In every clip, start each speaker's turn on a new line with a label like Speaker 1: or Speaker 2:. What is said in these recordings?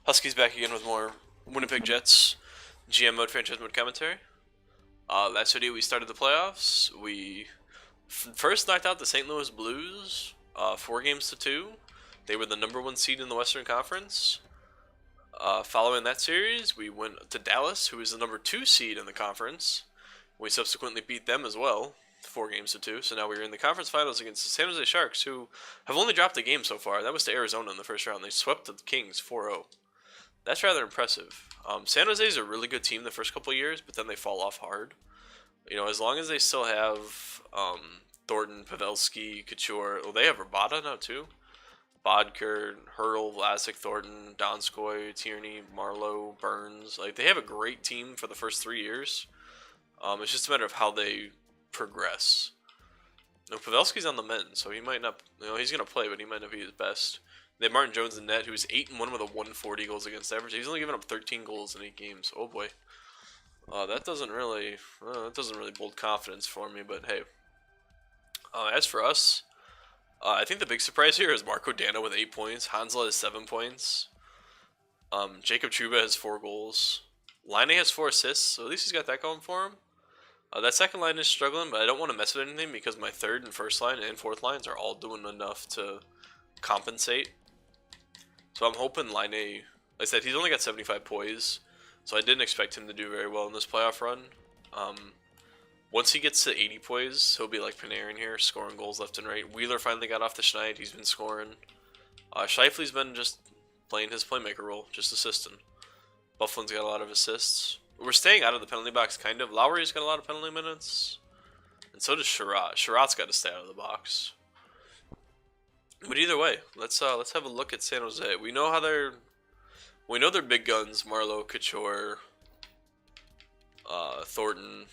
Speaker 1: Huskies back again with more Winnipeg Jets GM mode, franchise mode commentary. Last video we started the playoffs. We first knocked out the St. Louis Blues 4-2. They were the #1 seed in the Western Conference. Following that series, we went to Dallas, who was the #2 seed in the conference. We subsequently beat them as well, 4-2. So now we're in the conference finals against the San Jose Sharks, who have only dropped a game so far. That was to Arizona in the first round. They swept the Kings 4-0. That's rather impressive. San Jose is a really good team the first couple of years, but then they fall off hard. You know, as long as they still have Thornton, Pavelski, Couture, well, they have Rabada now too. Bodker, Hurdle, Vlasic, Thornton, Donskoy, Tierney, Marlowe, Burns. Like, they have a great team for the first 3 years. It's just a matter of how they progress. You know, Pavelski's on the mend, so he might not. You know, he's gonna play, but he might not be his best. They have Martin Jones in net, who's 8-1 with a 140 goals against average. He's only given up 13 goals in 8 games. Oh boy, that doesn't really build confidence for me. But hey, as for us, I think the big surprise here is Marco Dano with 8 points. Hansla has 7 points. Jacob Trouba has 4 goals. Laine has 4 assists, so at least he's got that going for him. That second line is struggling, but I don't want to mess with anything because my third and first line and fourth lines are all doing enough to compensate. So I'm hoping Laine, like I said, he's only got 75 poise, so I didn't expect him to do very well in this playoff run. Once he gets to 80 poise, he'll be like Panarin here, scoring goals left and right. Wheeler finally got off the schneid, he's been scoring. Scheifele's been just playing his playmaker role, just assisting. Bufflin's got a lot of assists. We're staying out of the penalty box, kind of. Lowry's got a lot of penalty minutes. And so does Sherratt. Sherratt's got to stay out of the box. But either way, let's have a look at San Jose. We know they're big guns: Marlowe, Couture, Thornton,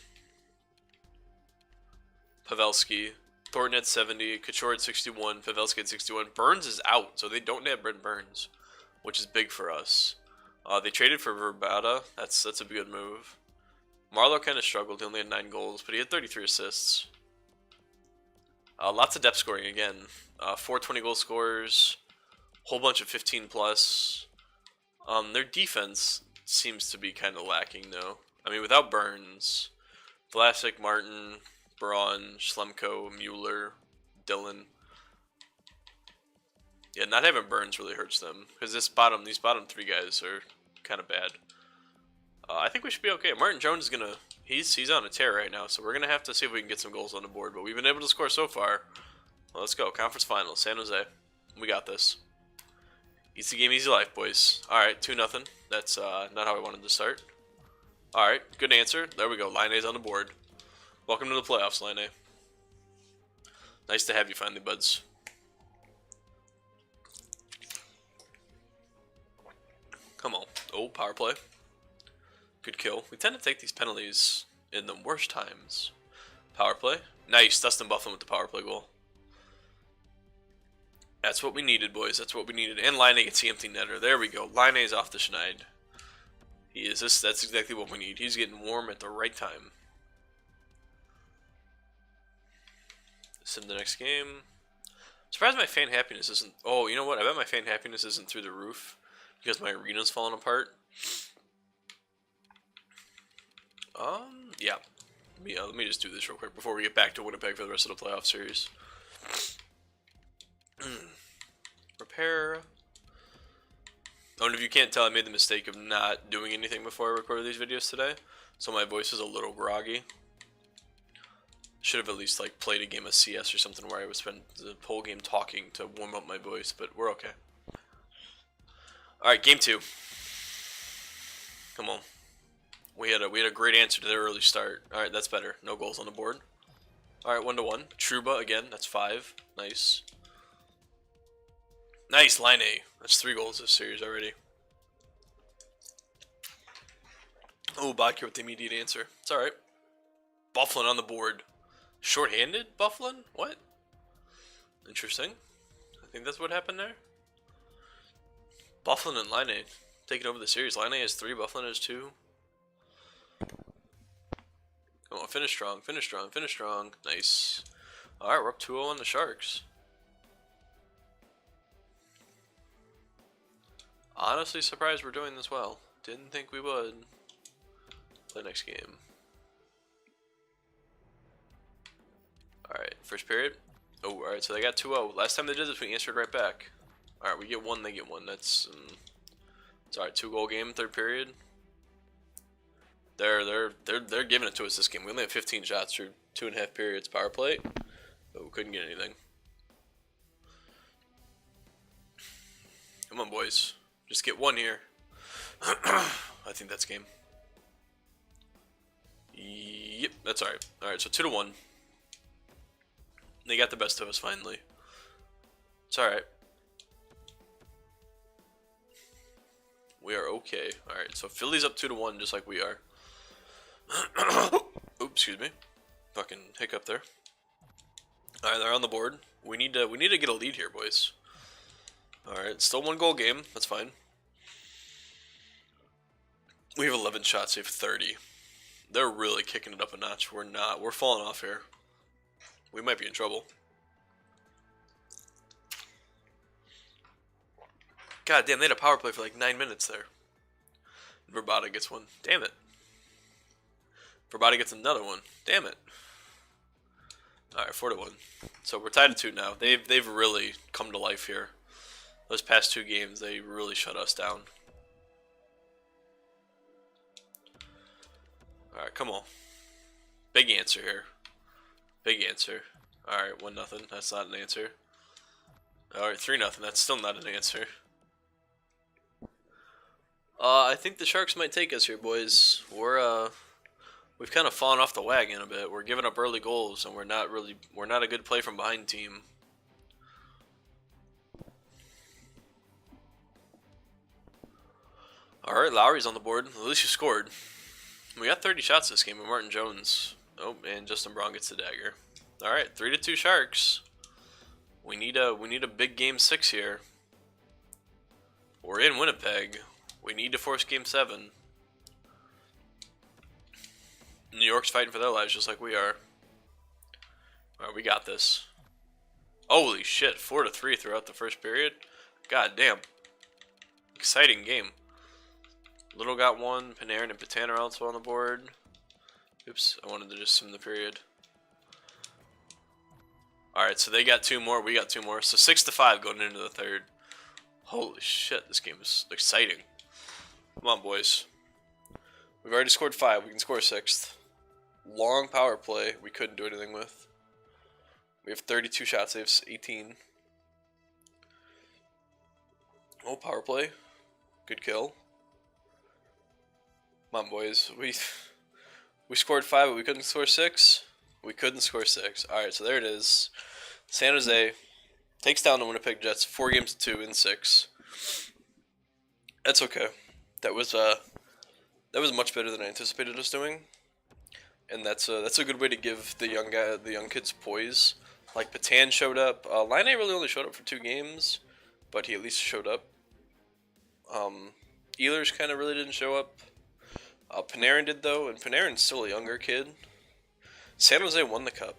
Speaker 1: Pavelski. Thornton at 70, Couture at 61, Pavelski at 61. Burns is out, so they don't have Brent Burns, which is big for us. They traded for Verbata. That's a good move. Marlowe kind of struggled. He only had 9 goals, but he had 33 assists. Lots of depth scoring again. 4 20-goal scorers, whole bunch of 15+. Their defense seems to be kind of lacking, though. I mean, without Burns, Vlasic, Martin, Braun, Schlemko, Mueller, Dillon. Yeah, not having Burns really hurts them because these bottom 3 guys are kind of bad. I think we should be okay. Martin Jones is he's on a tear right now, so we're gonna have to see if we can get some goals on the board. But we've been able to score so far. Well, let's go. Conference finals, San Jose. We got this. Easy game, easy life, boys. All right, 2-0. That's not how I wanted to start. All right, good answer. There we go. Laine's on the board. Welcome to the playoffs, Laine. Nice to have you finally, buds. Come on. Oh, power play. Good kill. We tend to take these penalties in the worst times. Power play. Nice. Dustin Bufflin with the power play goal. That's what we needed, boys. That's what we needed. And Laine gets the empty netter. There we go. Laine's off the schneid. He is this. That's exactly what we need. He's getting warm at the right time. Sim the next game. Surprised my fan happiness isn't. Oh, you know what? I bet my fan happiness isn't through the roof because my arena's falling apart. Yeah. Let me just do this real quick before we get back to Winnipeg for the rest of the playoff series. Repair. Oh, and if you can't tell, I made the mistake of not doing anything before I recorded these videos today, so my voice is a little groggy. Should have at least like played a game of CS or something where I would spend the whole game talking to warm up my voice, but we're okay. All right, game 2. Come on. We had a great answer to their early start. All right, that's better. No goals on the board. All right, 1-1. Trouba again. That's 5. Nice. Nice, Laine. That's 3 goals this series already. Oh, Bodker with the immediate answer. It's all right. Bufflin on the board. Short-handed Bufflin? What? Interesting. I think that's what happened there. Bufflin and Laine taking over the series. Laine has 3. Bufflin has 2. Come on, finish strong, finish strong, finish strong. Nice. Alright, we're up 2-0 on the Sharks. Honestly surprised we're doing this well. Didn't think we would. Play next game. Alright, first period. Oh, alright, so they got 2-0. Last time they did this, we answered right back. Alright, we get one, they get one. That's it's alright, 2-goal game, third period. They're giving it to us this game. We only have 15 shots through 2.5 periods power play, but we couldn't get anything. Come on, boys. Just get one here. I think that's game. Yep, that's alright. Alright, so 2-1. They got the best of us finally. It's alright. We are okay. Alright, so Philly's up 2-1 just like we are. Oops, excuse me. Fucking hiccup there. Alright, they're on the board. We need to get a lead here, boys. Alright, still 1-goal game. That's fine. We have 11 shots, we have 30. They're really kicking it up a notch. We're not. We're falling off here. We might be in trouble. God damn, they had a power play for like 9 minutes there. Verbata gets one. Damn it. Verbata gets another one. Damn it. Alright, 4-1. So we're tied at 2 now. They've really come to life here. Those past 2 games, they really shut us down. Alright, come on. Big answer here. Big answer. Alright, 1-0. That's not an answer. Alright, 3-0. That's still not an answer. I think the Sharks might take us here, boys. We've kind of fallen off the wagon a bit. We're giving up early goals, and we're not a good play from behind team. Alright, Lowry's on the board. At least you scored. We got 30 shots this game with Martin Jones. Oh, and Justin Braun gets the dagger. Alright, 3-2 Sharks. We need a big game 6 here. We're in Winnipeg. We need to force game 7. New York's fighting for their lives just like we are. Alright, we got this. Holy shit, 4-3 throughout the first period. God damn. Exciting game. Little got one. Panarin and Patan are also on the board. Oops, I wanted to just sim the period. Alright, so they got 2 more, we got 2 more. So 6-5 going into the third. Holy shit, this game is exciting. Come on, boys. We've already scored 5, we can score 6th. Long power play, we couldn't do anything with. We have 32 shot saves, 18. Oh, power play. Good kill. Come on, boys. We scored 5, but we couldn't score 6. We couldn't score 6. Alright, so there it is. San Jose takes down the Winnipeg Jets 4-2 in 6. That's okay. That was much better than I anticipated us doing. And that's a good way to give the young kids poise. Like Patan showed up. Line A really only showed up for 2 games, but he at least showed up. Ehlers kind of really didn't show up. Panarin did though, and Panarin's still a younger kid. San Jose won the cup.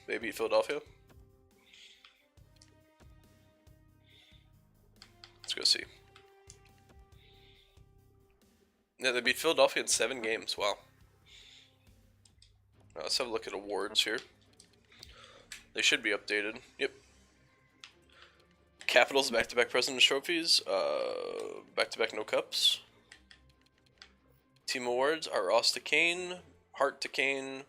Speaker 1: They beat Philadelphia. Let's go see. Yeah, they beat Philadelphia in 7 games. Wow. Let's have a look at awards here. They should be updated. Yep. Capitals back-to-back President's Trophies. Back-to-back no cups. Team awards are Ross to Kane, Hart to Kane,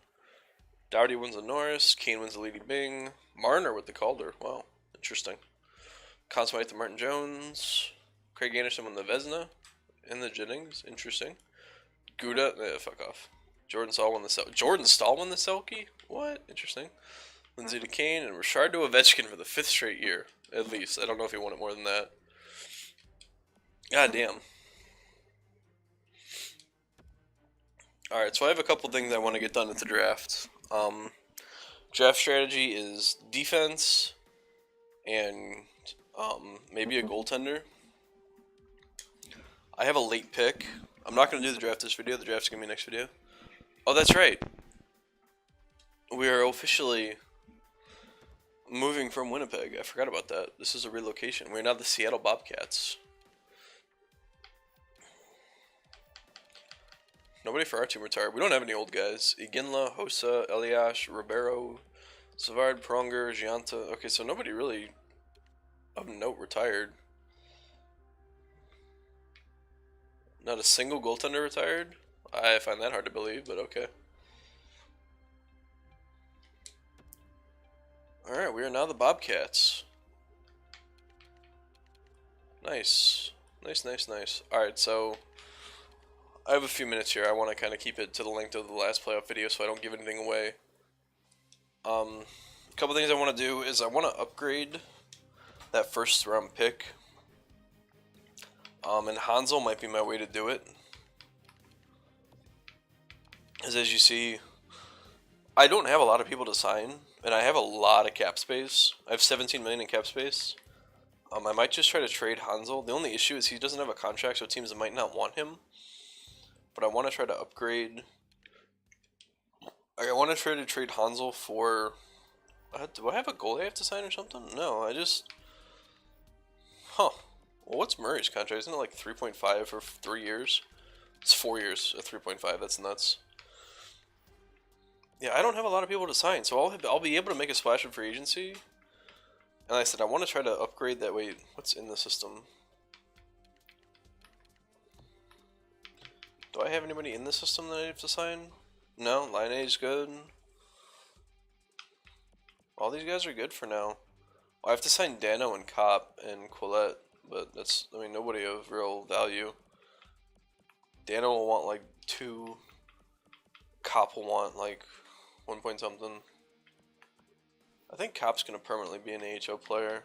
Speaker 1: Doughty wins the Norris, Kane wins the Lady Byng, Marner with the Calder. Wow, interesting. Conn Smythe to Martin Jones, Craig Anderson won the Vezina and the Jennings. Interesting. Gouda, fuck off. Jordan Stahl won the Selke. What? Interesting. Lindsay to Kane and Richard to Ovechkin for the 5th straight year, at least. I don't know if he won it more than that. God damn. Alright, so I have a couple things I want to get done at the draft. Draft strategy is defense and maybe a goaltender. I have a late pick. I'm not going to do the draft this video. The draft's going to be next video. Oh, that's right. We are officially moving from Winnipeg. I forgot about that. This is a relocation. We're now the Seattle Bobcats. Nobody for our team retired. We don't have any old guys. Iginla, Hosa, Eliash, Ribeiro, Savard, Pronger, Gianta. Okay, so nobody really of note retired. Not a single goaltender retired? I find that hard to believe, but okay. Alright, we are now the Bobcats. Nice. Nice. Alright, so I have a few minutes here. I want to kind of keep it to the length of the last playoff video so I don't give anything away. A couple things I want to do is I want to upgrade that first round pick. And Hansel might be my way to do it. As you see, I don't have a lot of people to sign, and I have a lot of cap space. I have 17 million in cap space. I might just try to trade Hansel. The only issue is he doesn't have a contract, so teams might not want him. But I want to try to upgrade. I want to try to trade Hansel for... do I have a goalie I have to sign or something? No, I just... Huh. Well, what's Murray's contract? Isn't it like 3.5 for 3 years? It's 4 years at 3.5. That's nuts. Yeah, I don't have a lot of people to sign, so I'll be able to make a splash in free agency. And like I said, I want to try to upgrade that way. What's in the system? Do I have anybody in the system that I have to sign? No, Line A is good. All these guys are good for now. I have to sign Dano and Kopp and Quillette, but that's, I mean, nobody of real value. Dano will want like 2. Kopp will want like 1 point something. I think Kopp's gonna permanently be an AHL player.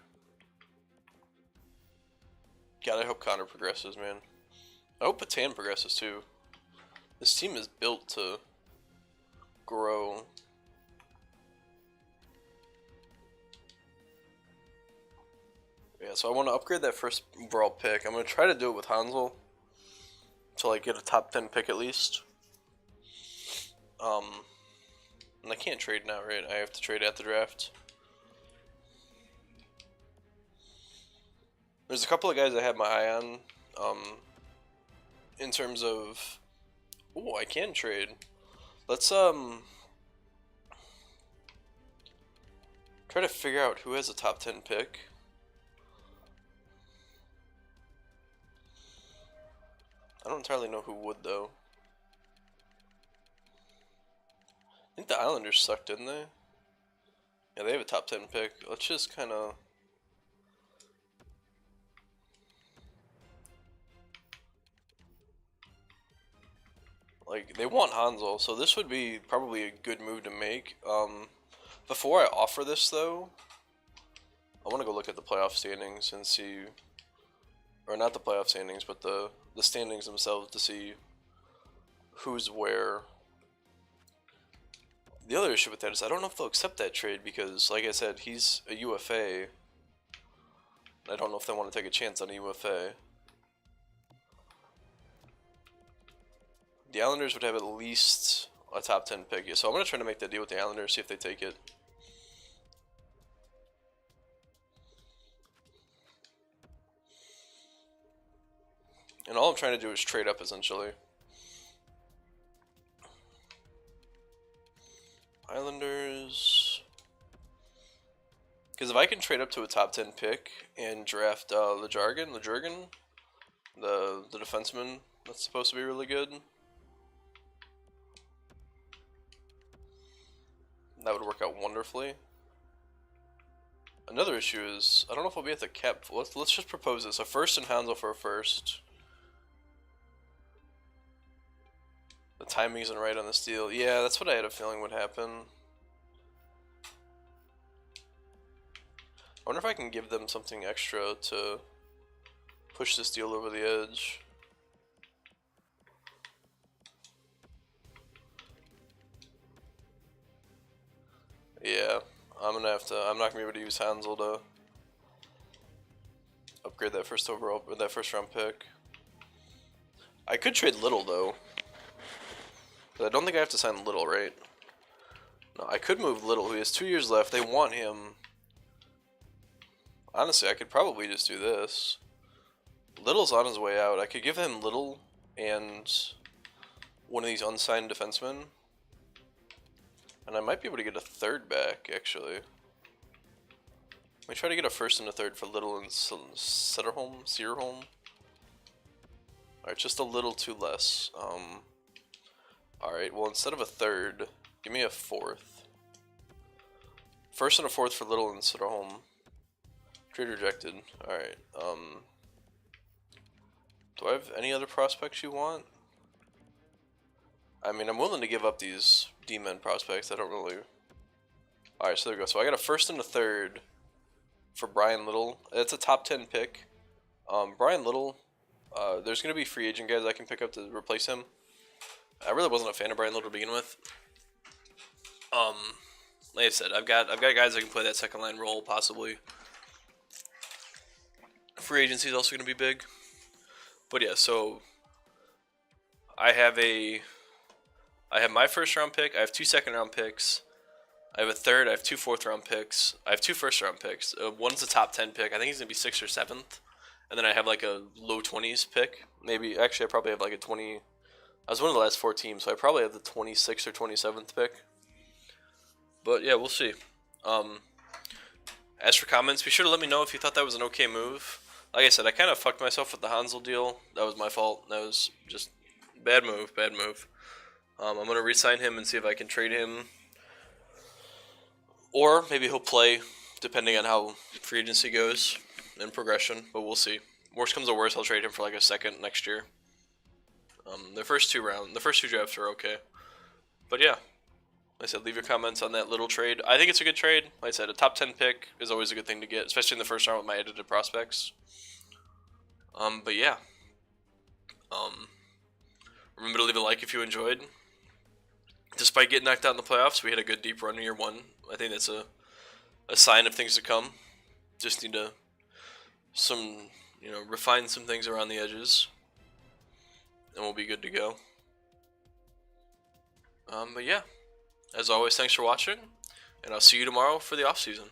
Speaker 1: God, I hope Connor progresses, man. I hope Patan progresses too. This team is built to grow. Yeah, so I want to upgrade that first overall pick. I'm going to try to do it with Hansel to like get a top 10 pick at least. And I can't trade now, right? I have to trade at the draft. There's a couple of guys I have my eye on. In terms of... Oh, I can trade. Let's try to figure out who has a top 10 pick. I don't entirely know who would, though. I think the Islanders sucked, didn't they? Yeah, they have a top 10 pick. Let's just kind of... Like, they want Hansel, so this would be probably a good move to make. Before I offer this, though, I want to go look at the playoff standings and see... Or not the playoff standings, but the standings themselves to see who's where. The other issue with that is I don't know if they'll accept that trade because, like I said, he's a UFA. I don't know if they want to take a chance on a UFA. The Islanders would have at least a top 10 pick, so I'm going to try to make that deal with the Islanders, see if they take it. And all I'm trying to do is trade up, essentially. Islanders... Because if I can trade up to a top 10 pick and draft Lejargan, the defenseman that's supposed to be really good, that would work out wonderfully. Another issue is, I don't know if I'll be at the cap. Let's just propose this. A first and Hansel for a first. The timing isn't right on this deal. Yeah, that's what I had a feeling would happen. I wonder if I can give them something extra to push this deal over the edge. Yeah, I'm not gonna be able to use Hansel to upgrade that first overall, or that first round pick. I could trade Little though. But I don't think I have to sign Little, right? No, I could move Little, who has 2 years left. They want him. Honestly, I could probably just do this. Little's on his way out. I could give him Little and one of these unsigned defensemen. And I might be able to get a third back, actually. Let me try to get a first and a third for Little and Searholm. Alright, just a little too less. Alright, well, instead of a third, give me a fourth. First and a fourth for Little and Searholm. Trade rejected. Alright, do I have any other prospects you want? I mean, I'm willing to give up these D-men prospects. I don't really... Alright, so there we go. So I got a first and a third for Brian Little. It's a top 10 pick. Brian Little, there's going to be free agent guys I can pick up to replace him. I really wasn't a fan of Brian Little to begin with. Like I said, I've got guys that can play that second line role, possibly. Free agency is also going to be big. But yeah, so I have my first round pick, I have 2 second round picks, I have a third, I have 2 fourth round picks, I have 2 first round picks. One's a top 10 pick, I think he's going to be 6th or 7th. And then I have like a low 20s pick. Maybe, actually I probably have like a 20, I was one of the last 4 teams, so I probably have the 26th or 27th pick. But yeah, we'll see. As for comments, be sure to let me know if you thought that was an okay move. Like I said, I kind of fucked myself with the Hansel deal. That was my fault. That was just bad move. I'm going to re-sign him and see if I can trade him. Or maybe he'll play, depending on how free agency goes and progression. But we'll see. Worst comes to worst, I'll trade him for like a second next year. The first two drafts are okay. But yeah. Like I said, leave your comments on that little trade. I think it's a good trade. Like I said, a top 10 pick is always a good thing to get, especially in the first round with my edited prospects. But yeah. Remember to leave a like if you enjoyed. Despite getting knocked out in the playoffs, we had a good deep run in year 1. I think that's a sign of things to come. Just need to refine some things around the edges, and we'll be good to go. But yeah. As always, thanks for watching, and I'll see you tomorrow for the off season.